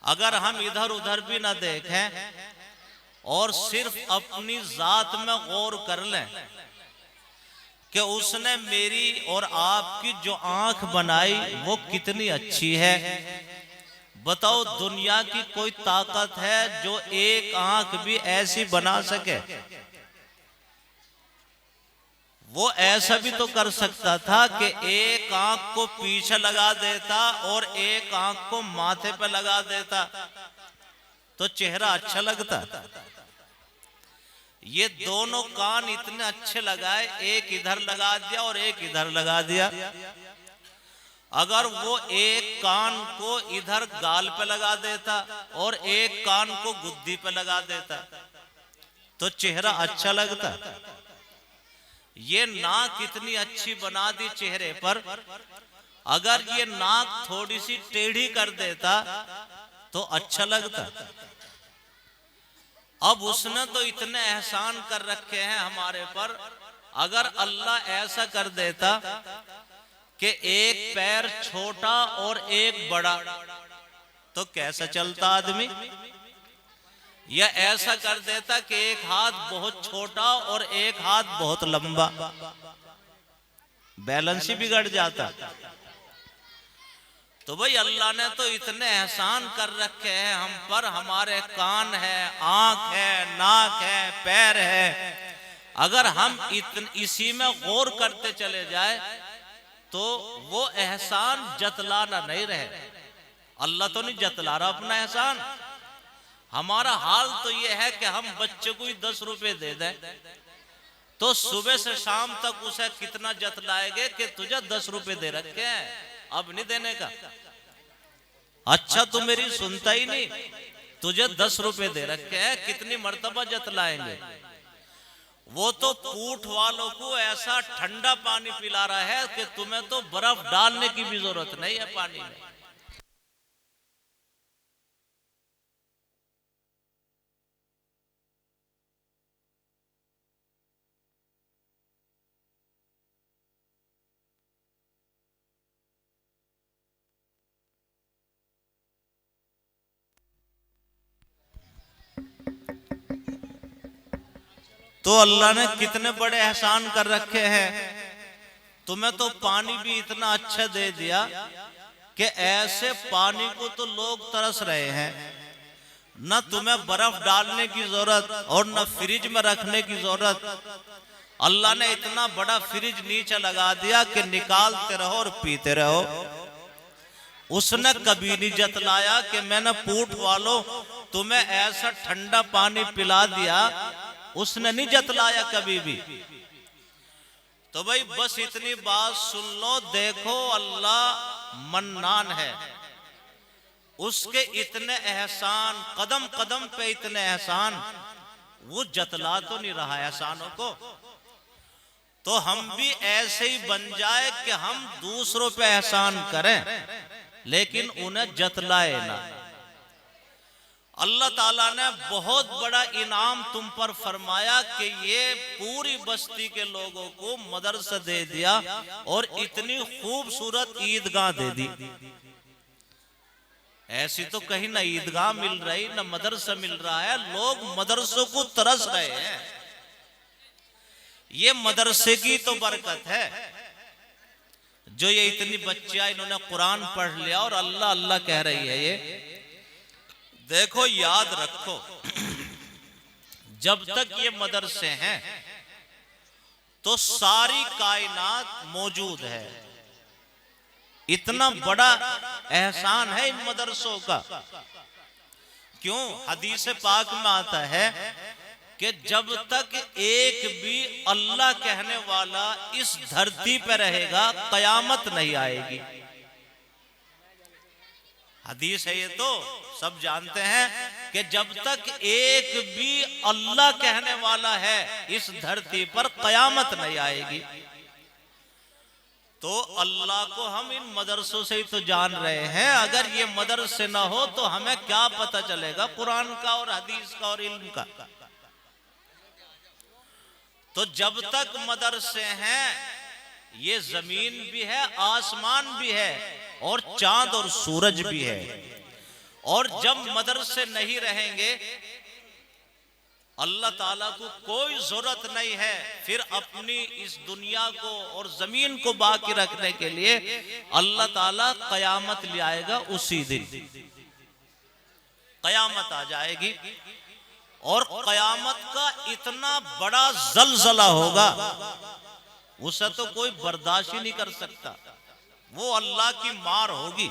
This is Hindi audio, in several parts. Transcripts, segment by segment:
अगर हम इधर उधर भी ना देखें और सिर्फ अपनी जात में गौर कर लें कि उसने मेरी और आपकी जो आंख बनाई वो कितनी अच्छी है। बताओ दुनिया की कोई ताकत है जो एक आंख भी ऐसी बना सके? वो ऐसा भी तो कर सकता था कि एक आंख को पीछे लगा देता और एक आंख को माथे पे लगा देता तो चेहरा अच्छा लगता। ये दोनों कान इतने अच्छे लगाए, एक इधर लगा दिया और एक इधर लगा दिया। अगर वो एक कान को इधर गाल पे लगा देता और एक कान को गुद्दी पे लगा देता तो चेहरा अच्छा लगता। ये नाक इतनी अच्छी बना दी चेहरे पर, अगर ये नाक थोड़ी सी टेढ़ी कर देता तो अच्छा लगता। अब उसने तो इतने एहसान कर रखे हैं हमारे पर, अगर अल्लाह ऐसा कर देता कि एक पैर छोटा और एक बड़ा तो कैसा चलता आदमी? या ऐसा कर देता कि एक हाथ बहुत छोटा और एक हाथ बहुत लंबा, बैलेंस ही बिगड़ जाता। तो भाई अल्लाह ने तो इतने एहसान कर रखे हैं हम पर, हमारे कान है, आंख है, नाक है, पैर है। अगर हम इसी में गौर करते चले जाए तो वो एहसान जतलाना नहीं रहे। अल्लाह तो नहीं जतला रहा अपना एहसान। हमारा हाल तो ये है कि हम बच्चे को ही 10 रुपए दे दें तो सुबह से शाम तक उसे कितना जतलाएंगे कि तुझे 10 रुपए दे रखे हैं, अब नहीं देने का। अच्छा तू मेरी सुनता ही नहीं, तुझे 10 रुपए दे रखे हैं, कितनी मर्तबा जतलाएंगे। वो तो पूठ वालों को ऐसा ठंडा पानी पिला रहा है कि तुम्हें तो बर्फ डालने की भी जरूरत नहीं है पानी में। तो अल्लाह ने कितने बड़े एहसान कर रखे हैं। तुम्हें तो पानी भी इतना अच्छा दे दिया कि ऐसे पानी को तो लोग तरस रहे हैं। न तुम्हें बर्फ डालने की जरूरत और न फ्रिज में रखने की जरूरत। अल्लाह ने इतना बड़ा फ्रिज नीचे लगा दिया कि निकालते रहो और पीते रहो। उसने कभी नहीं जतलाया कि मैंने पूठ वालों तुम्हें ऐसा ठंडा पानी पिला दिया, उसने नहीं जतलाया कभी भी। तो भाई बस इतनी बात सुन लो, देखो अल्लाह मन्नान है, उसके इतने एहसान, कदम कदम पे इतने एहसान, वो जतला तो नहीं रहा एहसानों को। तो हम भी ऐसे ही बन जाए कि हम दूसरों पे एहसान करें लेकिन उन्हें जतलाए ना। अल्लाह ताला ने बहुत बड़ा इनाम तुम पर फरमाया कि ये पूरी बस्ती के लोगों को मदरसा दे दिया और इतनी खूबसूरत ईदगाह दे दी। ऐसी तो कहीं ना ईदगाह मिल रही ना मदरसा मिल रहा है, लोग मदरसों को तरस रहे हैं। ये मदरसे की तो बरकत है जो ये इतनी बच्चियां इन्होंने कुरान पढ़ लिया और अल्लाह अल्लाह कह रही है। ये देखो याद रखो, जब तक ये मदरसे हैं तो सारी कायनात मौजूद है। इतना बड़ा एहसान है इन मदरसों का। क्यों? हदीस पाक में आता है कि जब तक एक भी अल्लाह कहने वाला इस धरती पर रहेगा कयामत नहीं आएगी। हदीस है ये, तो सब जानते हैं कि जब तक एक भी अल्लाह कहने वाला है इस धरती पर कयामत नहीं आएगी। तो अल्लाह को हम इन मदरसों से ही तो जान रहे हैं। अगर ये मदरसे ना हो तो हमें क्या पता चलेगा कुरान का और हदीस का और इल्म का। तो जब तक मदरसे हैं ये जमीन भी है, आसमान भी है और चांद और सूरज भी है। और जब मदरसे नहीं रहेंगे, अल्लाह ताला को कोई जरूरत नहीं है फिर अपनी इस दुनिया को और जमीन को बाकी रखने के लिए। अल्लाह ताला कयामत ले आएगा, उसी दिन कयामत आ जाएगी और कयामत का इतना बड़ा जलजला होगा, उसे तो कोई बर्दाश्त ही नहीं कर सकता। वो अल्लाह की मार होगी।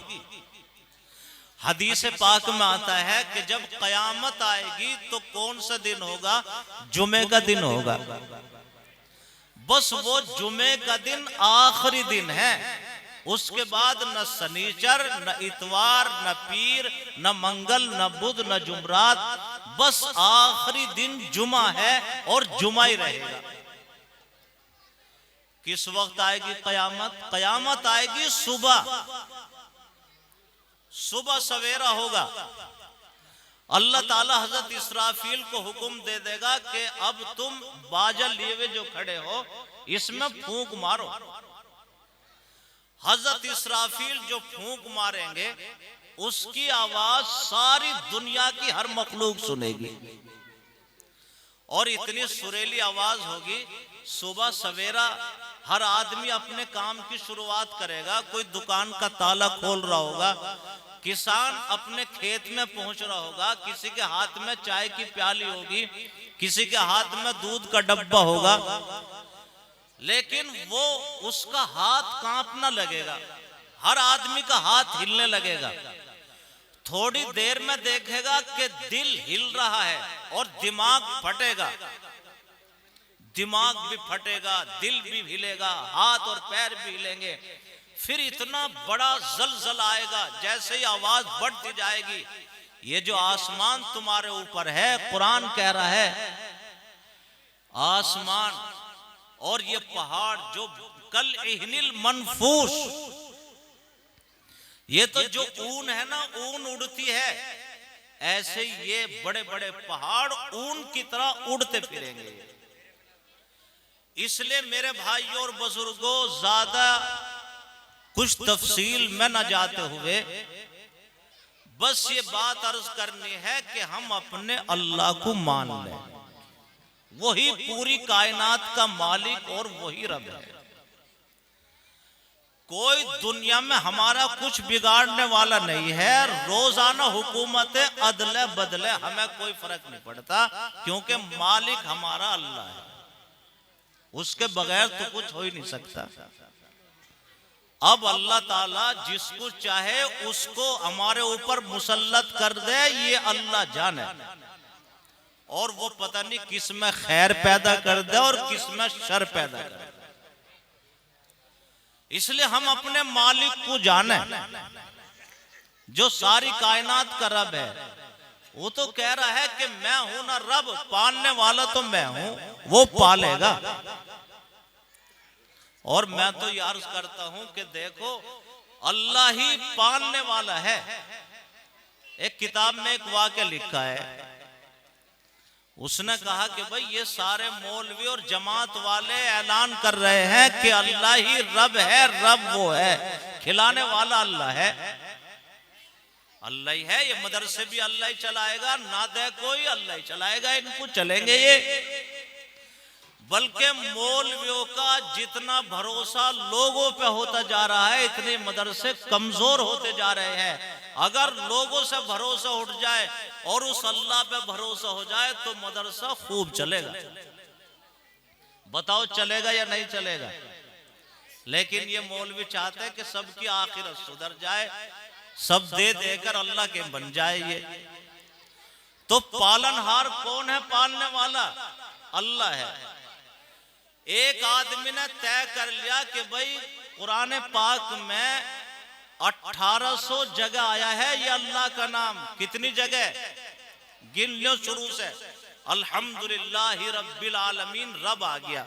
हदीस पाक में आता है कि जब कयामत आएगी तो कौन सा दिन होगा? जुमे का दिन होगा। बस वो जुमे का दिन आखिरी दिन है। उसके बाद न शनिचर, न इतवार, न पीर, न मंगल, न बुध, न जुमरात, बस आखिरी दिन जुमा है और जुमा ही रहेगा। किस वक्त आएगी कयामत? कयामत आएगी सुबह, सुबह सवेरा होगा। अल्लाह ताला हजरत इसराफील को हुक्म दे देगा कि अब तुम बाजा लिए हुए जो खड़े हो इसमें फूंक मारो। हजरत इसराफील जो फूंक मारेंगे उसकी आवाज सारी दुनिया की हर मखलूक सुनेगी और इतनी सुरीली आवाज होगी। सुबह सवेरा हर आदमी अपने काम की शुरुआत करेगा। कोई दुकान का ताला खोल रहा होगा, किसान अपने खेत में पहुंच रहा होगा, किसी के हाथ में चाय की प्याली होगी, किसी के हाथ में दूध का डब्बा होगा, लेकिन वो उसका हाथ कांपना लगेगा, हर आदमी का हाथ हिलने लगेगा। थोड़ी देर में देखेगा कि दिल हिल रहा है और दिमाग फटेगा, दिमाग भी फटेगा, दिल भी हिलेगा, हाथ और पैर भी हिलेंगे। फिर इतना बड़ा जलजला आएगा, जैसे ही आवाज बढ़ती जाएगी, ये जो आसमान तुम्हारे ऊपर है, कुरान कह रहा है, आसमान और ये पहाड़ जो कल इहनिल मनफूस, ये तो जो ऊन है ना, ऊन उड़ती है, ऐसे ये बड़े बड़े पहाड़ ऊन की तरह उड़ते फिरेंगे। इसलिए मेरे भाइयों और बुजुर्गों, ज्यादा कुछ तफसील में न जाते हुए बस ये बात अर्ज करनी है कि हम अपने अल्लाह को मान लें। वही पूरी कायनात का मालिक और वही रब है। कोई दुनिया में हमारा कुछ बिगाड़ने वाला नहीं है। रोजाना हुकूमत अदले बदले, हमें कोई फर्क नहीं पड़ता, क्योंकि मालिक हमारा अल्लाह है, उसके बगैर तो कुछ हो ही नहीं सकता। अब अल्लाह ताला जिसको चाहे उसको हमारे ऊपर मुसल्लत कर दे, ये अल्लाह जाने, और वो पता नहीं किस में खैर पैदा कर दे और किस में शर पैदा कर दे। इसलिए हम अपने मालिक को जाने, जो सारी कायनात का रब है। वो तो कह रहा है कि मैं हूं ना रब, पालने वाला तो मैं हूं, वो पालेगा। और मैं तो ये अर्ज करता हूं कि देखो, अल्लाह ही पालने वाला है। एक किताब में एक वाक्य लिखा है, उसने कहा कि भाई ये सारे मौलवी और जमात वाले ऐलान कर रहे हैं कि अल्लाह ही रब है, रब वो है, खिलाने वाला अल्लाह है, अल्लाह ही है। ये मदरसे भी अल्लाह ही चलाएगा, ना दे कोई अल्लाह ही चलाएगा, इनको चलेंगे ये। बल्कि मौलवियों का जितना भरोसा लोगों पे होता जा रहा है, इतने मदरसे कमजोर होते जा रहे हैं। अगर लोगों से भरोसा उठ जाए और उस अल्लाह पे भरोसा हो जाए तो मदरसा खूब चलेगा। बताओ चलेगा या नहीं चलेगा? लेकिन ये मौलवी चाहते हैं कि सबकी आखिरत सुधर जाए, सब दे देकर अल्लाह के बन जाए ये। तो पालनहार कौन है? पालने वाला अल्लाह है। एक आदमी ने तय कर लिया कि भाई कुरान पाक में 1800 जगह आया है ये अल्लाह का नाम। कितनी जगह? गिन लो शुरू से। अल्हम्दुलिल्लाह रब्बिल आलमीन, रब आ गया।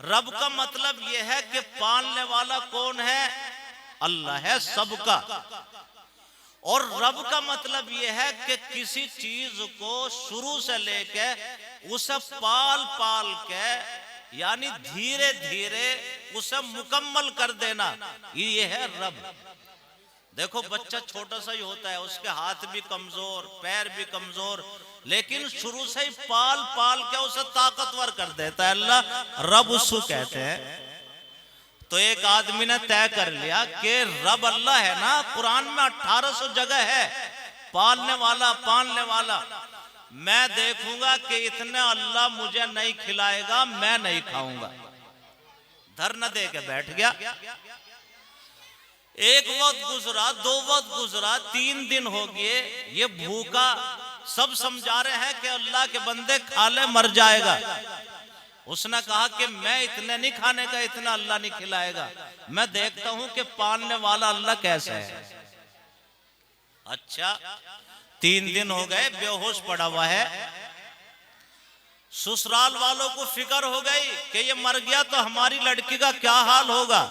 रब का मतलब यह है कि पालने वाला कौन है? अल्लाह है सबका। और रब का मतलब यह है कि किसी चीज को शुरू से लेके उसे पाल पाल के, यानी धीरे धीरे उसे मुकम्मल कर देना, ये है रब। देखो बच्चा छोटा सा ही होता है, उसके हाथ भी कमजोर, पैर भी कमजोर, लेकिन शुरू से ही पाल पाल के उसे ताकतवर कर देता है अल्लाह। रब उसको कहते हैं। तो एक आदमी ने तय कर लिया कि रब अल्लाह है ना, कुरान में 1800 जगह है पालने वाला, पालने वाला। मैं देखूंगा कि इतने अल्लाह मुझे नहीं खिलाएगा, मैं नहीं खाऊंगा। धरना दे के बैठ गया। एक वक्त गुजरा, 2 वक्त गुजरा, 3 दिन हो गए, ये भूखा। सब समझा रहे हैं कि अल्लाह के बंदे खा ले, मर जाएगा। उसने कहा कि मैं इतने नहीं खाने का, इतना अल्लाह नहीं खिलाएगा। मैं देखता हूं कि पालने वाला अल्लाह कैसा है। अच्छा, 3 दिन हो गए, बेहोश पड़ा हुआ है। ससुराल वालों को फिक्र हो गई कि ये मर गया तो हमारी लड़की का क्या हाल होगा।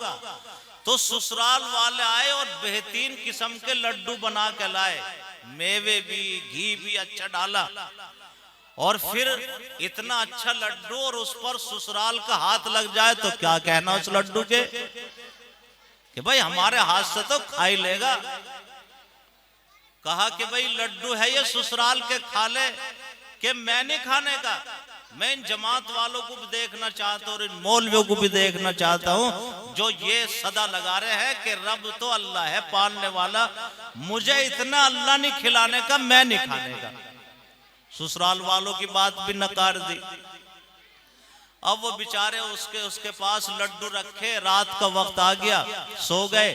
तो ससुराल वाले आए और बेहतरीन किस्म के लड्डू बना के लाए, मेवे भी, घी भी अच्छा डाला। और फिर इतना अच्छा लड्डू, और उस पर ससुराल का हाथ लग जाए तो क्या कहना उस लड्डू के, कि भाई हमारे हाथ से तो खा ही लेगा। कहा कि भाई लड्डू है ये, ससुराल के खा ले, कि मैं नहीं खाने का। मैं इन जमात वालों को भी देखना चाहता हूं और इन मौलवियों को भी देखना चाहता हूं जो ये सदा लगा रहे हैं कि रब तो अल्लाह है पालने वाला, मुझे इतना अल्लाह नहीं खिलाने का, मैं नहीं खाने का। ससुराल वालों की बात भी नकार दी। अब वो बेचारे उसके पास लड्डू रखे, रात का वक्त आ गया, सो गए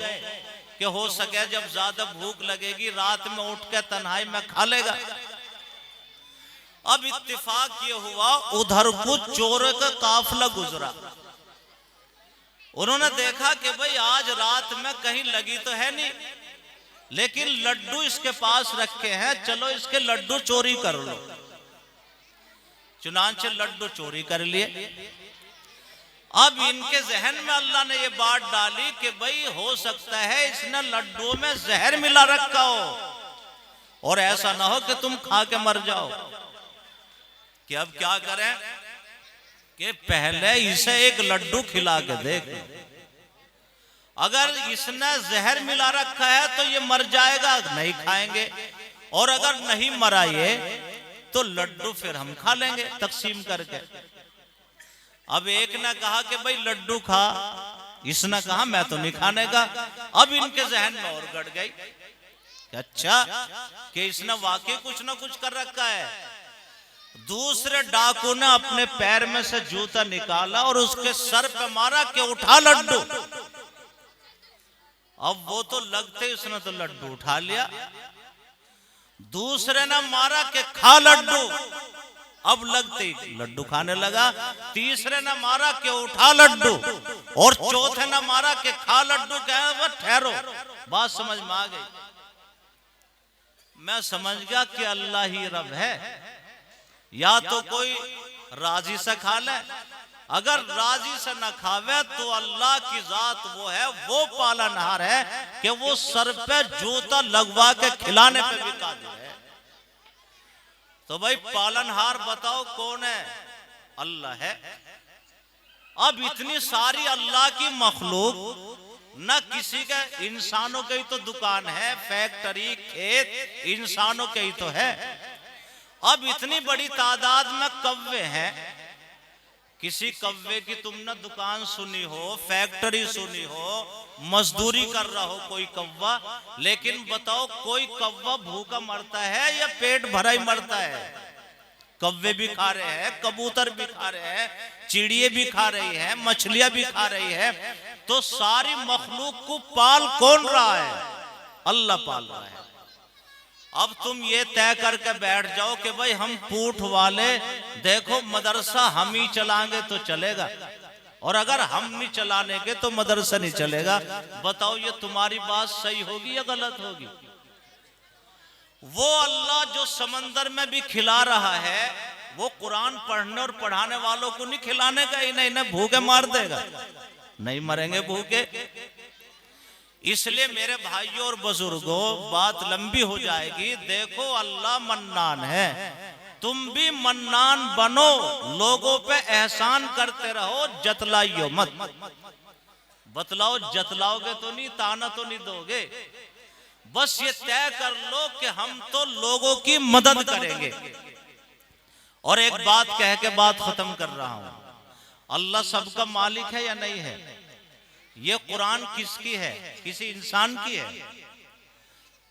कि हो सके जब ज्यादा भूख लगेगी रात में उठ के तन्हाई में खा लेगा। अब इत्तेफाक ये हुआ, उधर को चोरों का काफिला गुजरा। उन्होंने देखा कि भाई आज रात में कहीं लगी तो है नहीं, लेकिन लड्डू इसके पास रखे हैं, चलो इसके लड्डू चोरी कर लो। चुनांचे लड्डू चोरी कर लिए। अब इनके जहन में अल्लाह ने ये बात डाली कि भाई हो सकता है इसने लड्डुओं में जहर मिला रखा हो, और ऐसा ना हो कि तुम खा के मर जाओ। कि अब क्या करें कि पहले इसे एक लड्डू खिला के देख, अगर इसने जहर मिला रखा है तो ये मर जाएगा, नहीं खाएंगे, और अगर नहीं मरा ये तो लड्डू फिर हम खा लेंगे तकसीम करके। अब एक ने कहा कि भाई लड्डू खा, इसने कहा मैं तो नहीं खाने का। अब इनके जहन में और गड़ गई कि अच्छा कि इसने वाकई कुछ ना कुछ कर रखा है। दूसरे डाकू ने अपने पैर में से जूता निकाला और उसके सर पे मारा कि उठा लड्डू। अब वो तो लगते, उसने तो लड्डू उठा लिया। दूसरे ने मारा कि खा लड्डू, अब लगते ही लड्डू खाने लगा। तीसरे ने मारा कि उठा लड्डू, और चौथे ने मारा कि खा लड्डू। कहे वो ठहरो, बात समझ में आ गई। मैं समझ गया कि अल्लाह ही रब है। या तो कोई राजी से खा ले, अगर राजी से न खावे तो अल्लाह की जात वो है, वो पालनहार है कि वो सर पे जूता लगवा के खिलाने पे भी कादिर है। तो भाई पालनहार बताओ कौन है? अल्लाह है। अब इतनी सारी अल्लाह की मखलूक, न किसी का, इंसानों की तो दुकान है, फैक्ट्री, खेत इंसानों के ही तो है। अब इतनी बड़ी तादाद में कव्वे हैं, किसी कव्वे की तुमने दुकान सुनी हो, फैक्ट्री सुनी हो, मजदूरी कर रहा हो कोई कव्वा, लेकिन बताओ कोई कव्वा भूखा मरता है या पेट भरा ही मरता है? कव्वे भी खा रहे हैं, कबूतर भी खा रहे हैं, चिड़िए भी खा रही है, मछलियां भी खा रही है। तो सारी मखलूक को पाल कौन रहा है? अल्लाह पाल रहा है। अब तुम ये तय करके बैठ जाओ कि भाई हम पूठ वाले, देखो मदरसा हम ही चलाएंगे तो चलेगा, और अगर हम नहीं चलाने तो मदरसा नहीं चलेगा। बताओ ये तुम्हारी बात सही होगी या गलत होगी? वो अल्लाह जो समंदर में भी खिला रहा है, वो कुरान पढ़ने और पढ़ाने वालों को नहीं खिलाने का, इन्हें भूखे मार देगा? नहीं मरेंगे भूखे। इसलिए मेरे भाइयों और बुजुर्गों, बात लंबी हो जाएगी। देखो अल्लाह मन्नान है, तुम भी मन्नान बनो, लोगों पे एहसान करते रहो, जतलाइयो मत। बतलाओ, जतलाओगे तो नहीं, ताना तो नहीं दोगे। बस ये तय कर लो कि हम तो लोगों की मदद करेंगे। और एक बात कह के बात खत्म कर रहा हूं, अल्लाह सबका मालिक है या नहीं है? ये कुरान किसकी है? किसी इंसान की है?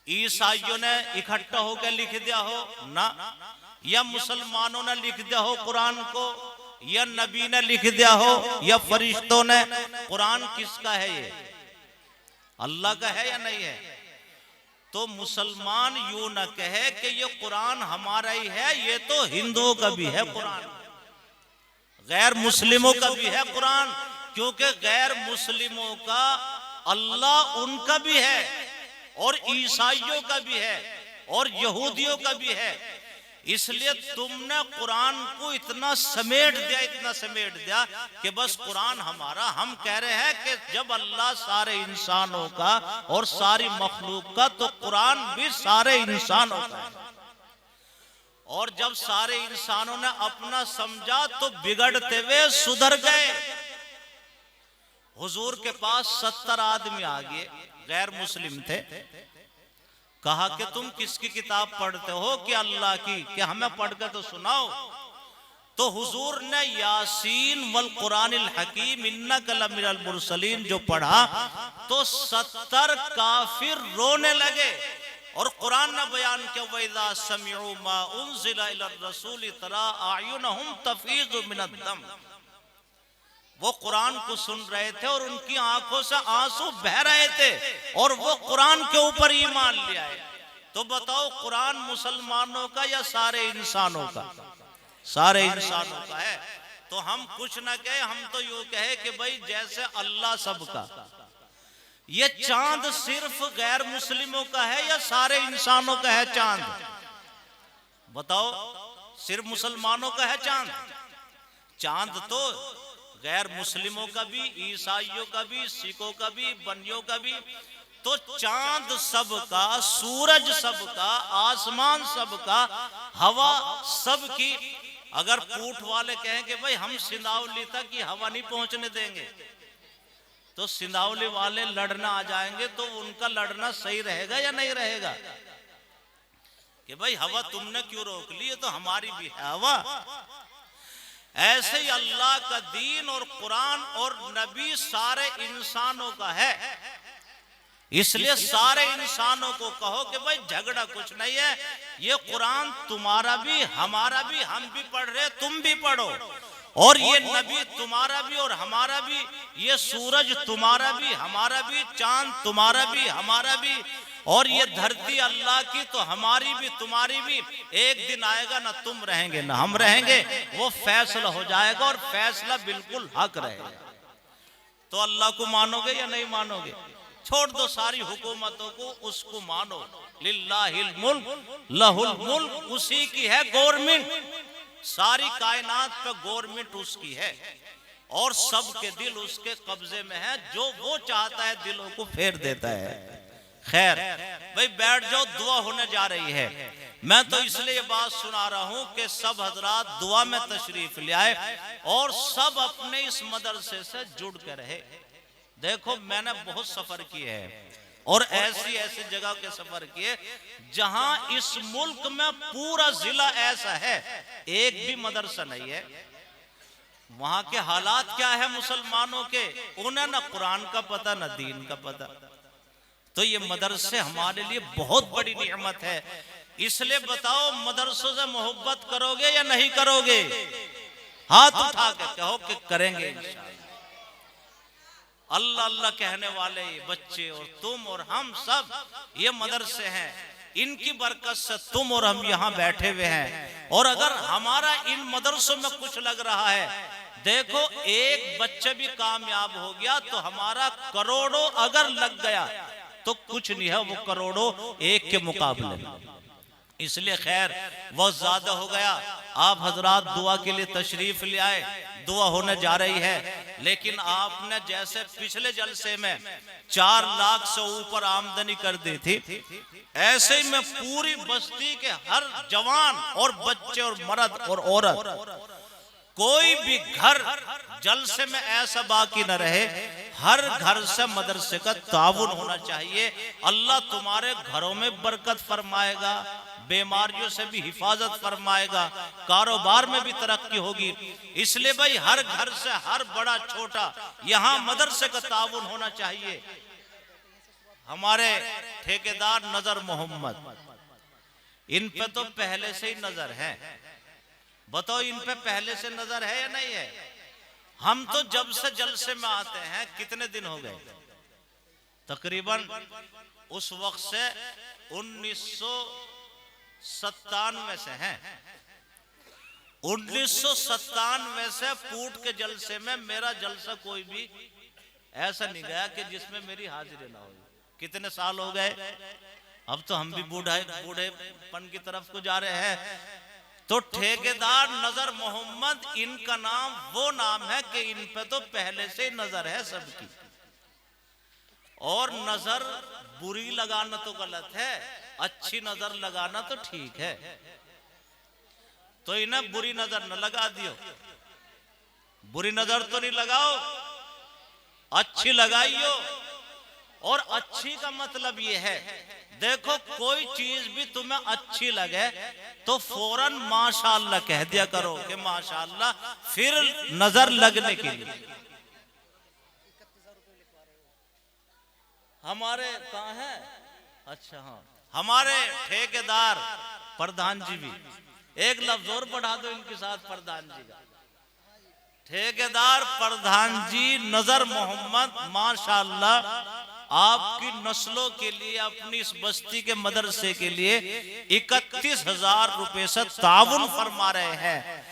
ईसाइयों ने इकट्ठा होकर लिख दिया हो ना, या मुसलमानों ने लिख दिया हो कुरान को, या नबी ने लिख दिया हो, या फरिश्तों ने? कुरान किसका है? ये अल्लाह का है या नहीं है? तो मुसलमान यूं न कहे कि ये कुरान हमारा ही है, ये तो हिंदुओं का भी है कुरान, गैर मुस्लिमों का भी है कुरान, क्योंकि गैर मुस्लिमों का अल्लाह उनका भी है, और ईसाइयों का भी है, और यहूदियों का भी है। इसलिए तुमने कुरान को इतना समेट दिया कि बस कुरान हमारा। हम कह रहे हैं कि जब अल्लाह सारे इंसानों का और सारी मखलूक का, तो कुरान भी सारे इंसानों का है। और जब सारे इंसानों ने अपना समझा तो बिगड़ते हुए सुधर गए। हुजूर के पास 70 आदमी आ गए, गैर मुस्लिम थे। कहा कि तुम किसकी किताब पढ़ते हो? कि अल्लाह की। कि हमें पढ़कर तो सुनाओ। तो हुजूर ने यासीन वल कुरानिल हकीम इन्नका लमिनल मुरसलीन जो पढ़ा, तो 70 काफिर रोने लगे। और कुरान ने बयान किया, वइज़ा समिउ मा उनज़िला इलर रसूल तरा अयुनहुम तफीज़ु मिनद्दम। वो कुरान को सुन रहे थे और उनकी आंखों से आंसू बह रहे थे, और वो कुरान के ऊपर ईमान ले आए। तो बताओ, कुरान मुसलमानों का या सारे इंसानों का? सारे इंसानों का है। तो हम कुछ ना कहे, हम तो यूं कहे कि भाई जैसे अल्लाह सबका। ये चांद सिर्फ गैर मुस्लिमों का है या सारे इंसानों का है चांद? बताओ, सिर्फ मुसलमानों का है चांद? चांद तो गैर मुस्लिमों का भी, ईसाइयों का भी, सिखों का भी, बनियों का भी। तो चांद सबका, सूरज सबका, आसमान सबका, हवा सबकी। अगर पूठ वाले कहें कि भाई हम सिंधावली तक की हवा नहीं पहुंचने देंगे, तो सिंधावली वाले लड़ना आ जाएंगे, तो उनका लड़ना सही रहेगा या नहीं रहेगा? कि भाई हवा तुमने क्यों रोक ली, है तो हमारी भी है हवा। ऐसे ही अल्लाह का दीन और कुरान और नबी सारे इंसानों का है। इसलिए सारे इंसानों को कहो कि भाई झगड़ा कुछ नहीं है, ये कुरान तुम्हारा भी हमारा भी, हम भी पढ़ रहे, तुम भी पढ़ो। और ये नबी तुम्हारा भी और हमारा भी, ये सूरज तुम्हारा भी हमारा भी, चांद तुम्हारा भी हमारा भी, और ये धरती अल्लाह की तो हमारी भी तुम्हारी भी। एक दिन आएगा ना तुम रहेंगे ना हम रहेंगे, वो फैसला हो जाएगा, और फैसला बिल्कुल हक रहेगा। तो अल्लाह को मानोगे या नहीं मानोगे? छोड़ दो सारी हुकूमतों को, उसको मानो। लिल्लाहिल मुल्क लहुल मुल्क, उसी की है गवर्नमेंट। सारी कायनात पे गवर्नमेंट उसकी है, और सबके दिल उसके कब्जे में है। जो वो चाहता है दिलों को फेर देता है। खैर भाई बैठ जाओ, दुआ होने जा रही है। मैं तो इसलिए बात सुना रहा हूं कि सब हजरात दुआ में तशरीफ ले आए, और सब अपने इस मदरसे से जुड़ कर रहे। देखो, मैंने बहुत सफर किए हैं, और ऐसी ऐसी जगह के सफर किए जहां इस मुल्क में पूरा जिला ऐसा है, एक भी मदरसा नहीं है। वहां के हालात क्या है मुसलमानों के, उन्हें ना कुरान का पता ना दीन का पता। तो ये मदरसे हमारे लिए बहुत बड़ी नियमत है। इसलिए बताओ, मदरसों से मोहब्बत करोगे या नहीं करोगे? हाथ उठा के कहो कि करेंगे इंशाअल्लाह। अल्लाह अल्लाह कहने वाले बच्चे और तुम और हम सब ये मदरसे हैं, इनकी बरकत से तुम और हम यहाँ बैठे हुए हैं। और अगर हमारा इन मदरसों में कुछ लग रहा है, देखो एक बच्चा भी कामयाब हो गया तो हमारा करोड़ों अगर लग गया तो कुछ नहीं है वो करोड़ों एक के मुकाबले। इसलिए खैर बहुत ज्यादा हो गया। आप हजरात दुआ के लिए तशरीफ ले आए, दुआ होने जा रही है। लेकिन आपने जैसे पिछले जलसे में 4 लाख से ऊपर आमदनी कर दी थी, ऐसे ही मैं पूरी बस्ती के हर जवान और बच्चे और मर्द और औरत, कोई भी घर जलसे में ऐसा बाकी न रहे, हर घर से मदरसे का ताउन होना चाहिए। अल्लाह तुम्हारे घरों में बरकत फरमाएगा, बीमारियों से भी हिफाजत फरमाएगा, कारोबार में भी तरक्की होगी। इसलिए भाई हर घर से हर बड़ा छोटा यहाँ मदरसे का ताउन होना चाहिए। हमारे ठेकेदार नजर मोहम्मद, इन पे तो पहले से ही नजर है। बताओ इन पे पहले से नजर है या नहीं है? हम तो जब से जलसे में आते हैं, कितने दिन हो गए, तकरीबन उस वक्त से 1997 से हैं। 1997 से पूट के जलसे में मेरा जलसा कोई भी ऐसा नहीं गया कि जिसमें मेरी हाजिरी ना हो। कितने साल हो गए, अब तो हम भी बूढ़ेपन की तरफ को जा रहे हैं। तो ठेकेदार नजर मोहम्मद, इनका नाम वो नाम है कि इन पे तो पहले से नजर है सबकी। और नजर बुरी लगाना तो गलत है, अच्छी नजर लगाना तो ठीक है। तो इन्हें बुरी नजर न लगा दियो, बुरी नजर तो नहीं लगाओ, अच्छी लगाइयो। और अच्छी का मतलब ये है, देखो कोई चीज भी तुम्हें अच्छी लगे तो फौरन माशाअल्लाह कह दिया करो कि माशाअल्लाह, फिर नजर लगने के लिए। हमारे कहाँ है, अच्छा हाँ, हमारे ठेकेदार प्रधान जी भी, एक लफ्ज और बढ़ा दो इनके साथ प्रधान जी का। ठेकेदार प्रधान जी नजर मोहम्मद माशाअल्लाह आपकी नस्लों के लिए, अपनी इस बस्ती के मदरसे के लिए 31,000 रुपए से ताउन फरमा रहे हैं।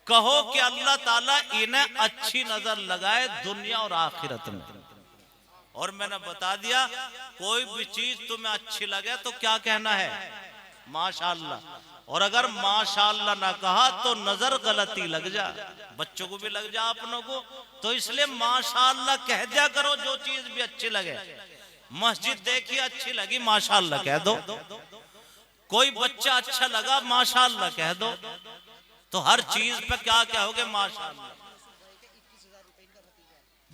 कहो कि अल्लाह ताला इन्हें अच्छी नजर लगाए दुनिया और आखिरत में। और मैंने बता दिया, कोई भी चीज तुम्हें अच्छी लगे तो क्या कहना है, माशाअल्लाह। और अगर माशाअल्लाह ना कहा तो नजर गलती लग जा, बच्चों को भी लग जा, अपनों को। तो इसलिए माशाअल्लाह कह दिया करो, जो चीज भी अच्छी लगे। मस्जिद देखी अच्छी लगी, माशाअल्लाह कह दो। कोई बच्चा अच्छा लगा, माशाअल्लाह कह दो। तो हर चीज पे क्या कहोगे, माशाअल्लाह।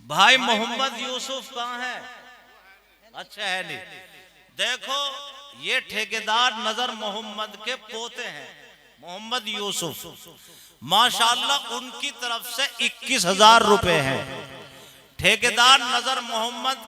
भाई मोहम्मद यूसुफ कहाँ है, अच्छा है नहीं। देखो ये ठेकेदार नजर मोहम्मद के पोते हैं, मोहम्मद यूसुफ, माशाअल्लाह उनकी तरफ से 21,000 रुपए हैं। ठेकेदार नजर मोहम्मद